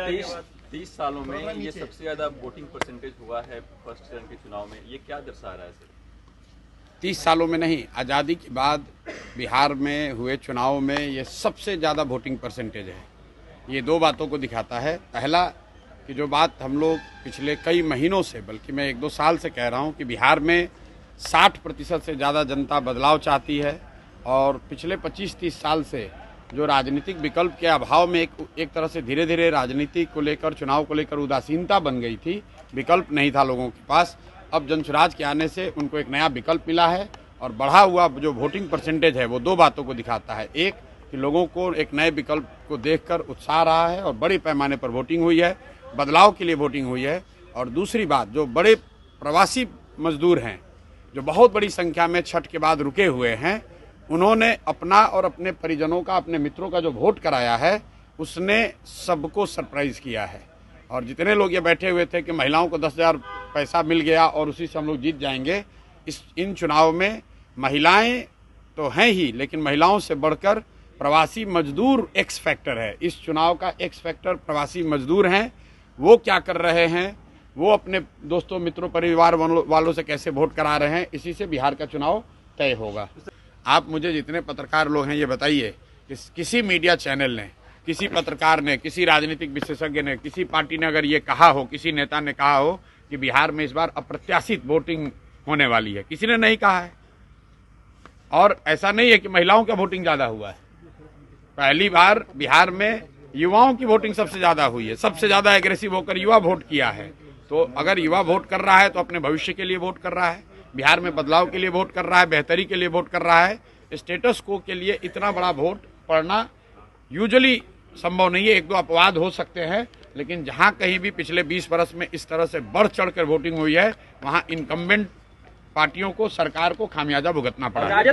30 सालों में ये सबसे ज्यादा वोटिंग परसेंटेज हुआ है फर्स्ट चरण के चुनाव में, ये क्या दर्शा रहा है सर? 30 सालों में नहीं, आज़ादी के बाद बिहार में हुए चुनाव में ये सबसे ज़्यादा वोटिंग परसेंटेज है। ये दो बातों को दिखाता है। पहला कि जो बात हम लोग पिछले कई महीनों से, बल्कि मैं 1-2 साल से कह रहा हूँ कि बिहार में 60% से ज़्यादा जनता बदलाव चाहती है और पिछले 25-30 साल से जो राजनीतिक विकल्प के अभाव में एक तरह से धीरे धीरे राजनीति को लेकर, चुनाव को लेकर उदासीनता बन गई थी, विकल्प नहीं था लोगों के पास। अब जनसुराज के आने से उनको एक नया विकल्प मिला है और बढ़ा हुआ जो वोटिंग परसेंटेज है वो दो बातों को दिखाता है। एक कि लोगों को एक नए विकल्प को देखकर उत्साह रहा है और बड़े पैमाने पर वोटिंग हुई है, बदलाव के लिए वोटिंग हुई है। और दूसरी बात, जो बड़े प्रवासी मजदूर हैं जो बहुत बड़ी संख्या में छठ के बाद रुके हुए हैं, उन्होंने अपना और अपने परिजनों का, अपने मित्रों का जो वोट कराया है उसने सबको सरप्राइज किया है। और जितने लोग ये बैठे हुए थे कि महिलाओं को 10,000 पैसा मिल गया और उसी से हम लोग जीत जाएंगे, इन चुनाव में महिलाएं तो हैं ही, लेकिन महिलाओं से बढ़कर प्रवासी मजदूर एक्स फैक्टर है। इस चुनाव का एक्स फैक्टर प्रवासी मजदूर हैं। वो क्या कर रहे हैं, वो अपने दोस्तों, मित्रों, परिवार वालों से कैसे वोट करा रहे हैं, इसी से बिहार का चुनाव तय होगा। आप मुझे जितने पत्रकार लोग हैं ये बताइए कि किसी मीडिया चैनल ने, किसी पत्रकार ने, किसी राजनीतिक विशेषज्ञ ने, किसी पार्टी ने अगर ये कहा हो, किसी नेता ने कहा हो कि बिहार में इस बार अप्रत्याशित वोटिंग होने वाली है? किसी ने नहीं कहा है। और ऐसा नहीं है कि महिलाओं का वोटिंग ज्यादा हुआ है। पहली बार बिहार में युवाओं की वोटिंग सबसे ज्यादा हुई है। सबसे ज्यादा एग्रेसिव होकर युवा वोट किया है। तो अगर युवा वोट कर रहा है तो अपने भविष्य के लिए वोट कर रहा है, बिहार में बदलाव के लिए वोट कर रहा है, बेहतरी के लिए वोट कर रहा है। स्टेटस को के लिए इतना बड़ा वोट पड़ना यूजुअली संभव नहीं है। 1-2 अपवाद हो सकते हैं, लेकिन जहां कहीं भी पिछले 20 वर्ष में इस तरह से बढ़ चढ़कर वोटिंग हुई है, वहां इनकम्बेंट पार्टियों को, सरकार को खामियाजा भुगतना पड़ा है।